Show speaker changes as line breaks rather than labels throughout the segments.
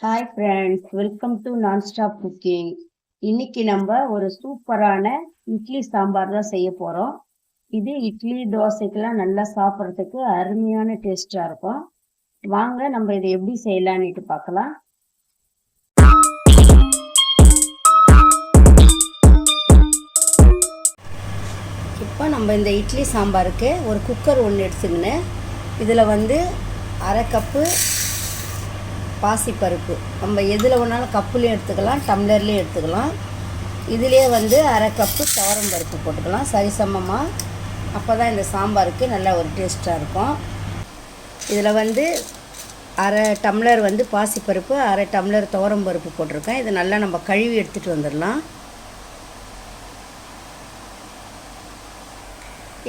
Hi friends, welcome to nonstop cooking. இன்னைக்கு நம்ம ஒரு சூப்பரான இட்லி சாம்பார் தான் செய்ய போகிறோம். இது இட்லி தோசைக்கெல்லாம் நல்லா சாப்பிட்றதுக்கு அருமையான டேஸ்டாக இருக்கும். வாங்க நம்ம இதை எப்படி செய்யலான்னுட்டு பார்க்கலாம். இப்போ நம்ம இந்த இட்லி சாம்பாருக்கு ஒரு குக்கர் ஒன்று எடுத்துக்கின்னு இதில் அரை கப்பு பாசிப்பருப்பு, நம்ம எதில் வேணாலும் கப்புலேயும் எடுத்துக்கலாம், டம்ளர்லேயும் எடுத்துக்கலாம். இதிலே அரை கப்பு துவரம் பருப்பு போட்டுக்கலாம் சரிசமமாக. அப்போ தான் இந்த சாம்பாருக்கு நல்லா ஒரு டேஸ்ட்டாக இருக்கும். இதில் அரை டம்ளர் பாசிப்பருப்பு, அரை டம்ளர் துவரம் பருப்பு போட்டிருக்கேன். இது நல்லா நம்ம கழுவி எடுத்துகிட்டு வந்துடலாம்.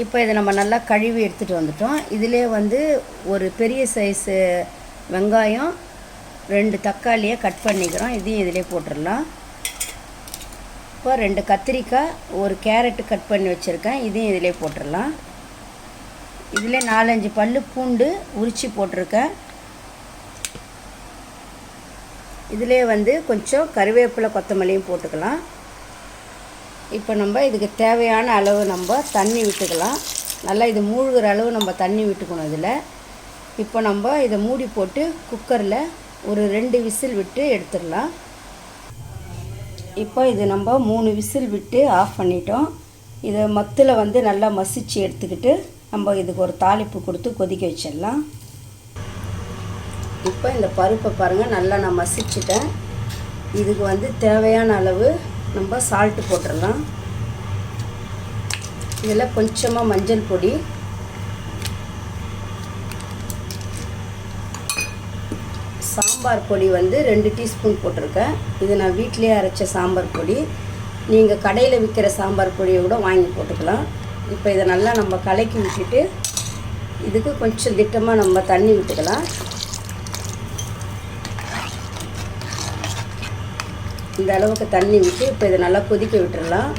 இப்போ இதை நம்ம நல்லா கழுவி எடுத்துகிட்டு வந்துட்டோம். இதிலே ஒரு பெரிய சைஸு வெங்காயம், 2 தக்காளியை கட் பண்ணிக்கிறோம். இதையும் இதிலே போட்டுடலாம். இப்போ 2 கத்திரிக்காய், ஒரு கேரட்டு கட் பண்ணி வச்சுருக்கேன். இதையும் இதிலே போட்டுடலாம். இதில் 4-5 பல்லு பூண்டு உரித்து போட்டிருக்கேன். இதிலே கொஞ்சம் கருவேப்பிலை, கொத்தமல்லியும் போட்டுக்கலாம். இப்போ நம்ம இதுக்கு தேவையான அளவு நம்ம தண்ணி விட்டுக்கலாம். நல்லா இது மூழ்கிற அளவு நம்ம தண்ணி விட்டுக்கணும் இதில். இப்போ நம்ம இதை மூடி போட்டு குக்கரில் ஒரு 2 விசில் விட்டு எடுத்துடலாம். இப்போ இது நம்ம 3 விசில் விட்டு ஆஃப் பண்ணிட்டோம். இதை மத்தில் நல்லா மசிச்சு எடுத்துக்கிட்டு நம்ம இதுக்கு ஒரு தாளிப்பு கொடுத்து கொதிக்க வச்சிடலாம். இப்போ இந்த பருப்பை பாருங்கள், நல்லா நான் மசிச்சிட்டேன். இதுக்கு தேவையான அளவு நம்ம சால்ட்டு போட்டுடலாம். இதில் கொஞ்சமாக மஞ்சள் பொடி, சாம்பார் பொடி 2 டீஸ்பூன் போட்டிருக்கேன். இது நான் வீட்டிலே அரைச்ச சாம்பார் பொடி. நீங்கள் கடையில் விற்கிற சாம்பார் பொடியை கூட வாங்கி போட்டுக்கலாம். இப்போ இதை நல்லா நம்ம கலக்கி விட்டுட்டு இதுக்கு கொஞ்சம் திட்டமாக நம்ம தண்ணி விட்டுக்கலாம். இந்த அளவுக்கு தண்ணி விட்டு இப்போ இதை நல்லா கொதிக்க விட்டுடலாம்.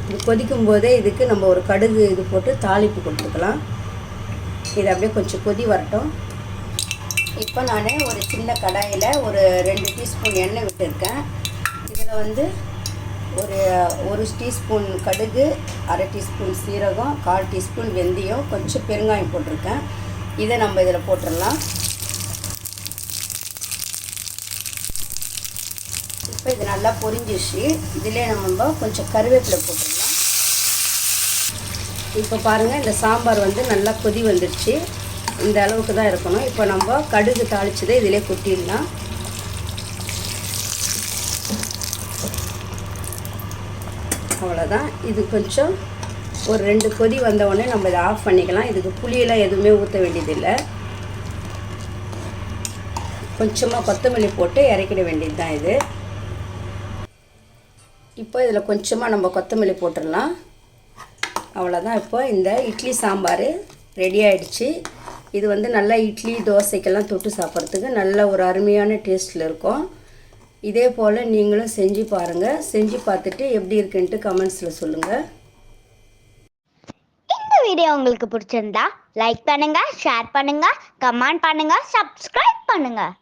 இது கொதிக்கும் போதே இதுக்கு நம்ம ஒரு கடுகு இது போட்டு தாளிப்பு கொடுத்துக்கலாம். இது அப்படியே கொஞ்சம் கொதி வரட்டும். இப்போ நான் ஒரு சின்ன கடாயில் ஒரு 2 டீஸ்பூன் எண்ணெய் விட்டுருக்கேன். இதில் ஒரு டீஸ்பூன் கடுகு, அரை டீஸ்பூன் சீரகம், 1/4 டீஸ்பூன் வெந்தயம், கொஞ்சம் பெருங்காயம் போட்டிருக்கேன். இதை நம்ம இதில் போட்டுடலாம். இப்போ இது நல்லா பொரிஞ்சிச்சு. இதிலே நம்ம கொஞ்சம் கருவேப்பிலை போட்டுடலாம். இப்போ பாருங்கள், இந்த சாம்பார் நல்லா கொதி வந்துடுச்சு. இந்த அளவுக்கு தான் இருக்கணும். இப்போ நம்ம கடுகு தாளிச்சதை இதிலே கொட்டிடலாம். அவ்வளோதான். இது கொஞ்சம் ஒரு 2 கொதி வந்தவுடனே நம்ம இதை ஆஃப் பண்ணிக்கலாம். இதுக்கு புளியெல்லாம் எதுவுமே ஊற்ற வேண்டியதில்லை. கொஞ்சமாக கொத்தமல்லி போட்டு இறக்கிட வேண்டியது தான் இது. இப்போ இதில் கொஞ்சமாக நம்ம கொத்தமல்லி போட்டுடலாம். அவ்வளோதான். இப்போ இந்த இட்லி சாம்பார் ரெடி ஆகிடுச்சு. இது நல்லா இட்லி தோசைக்கெல்லாம் தொட்டு சாப்பிட்றதுக்கு நல்ல ஒரு அருமையான டேஸ்ட்டில் இருக்கும். இதே போல் நீங்களும் செஞ்சு பாருங்கள். செஞ்சு பார்த்துட்டு எப்படி இருக்குன்ட்டு கமெண்ட்ஸில் சொல்லுங்கள்.
இந்த வீடியோ உங்களுக்கு பிடிச்சிருந்தா லைக் பண்ணுங்கள், ஷேர் பண்ணுங்கள், கமெண்ட் பண்ணுங்கள், சப்ஸ்கிரைப் பண்ணுங்கள்.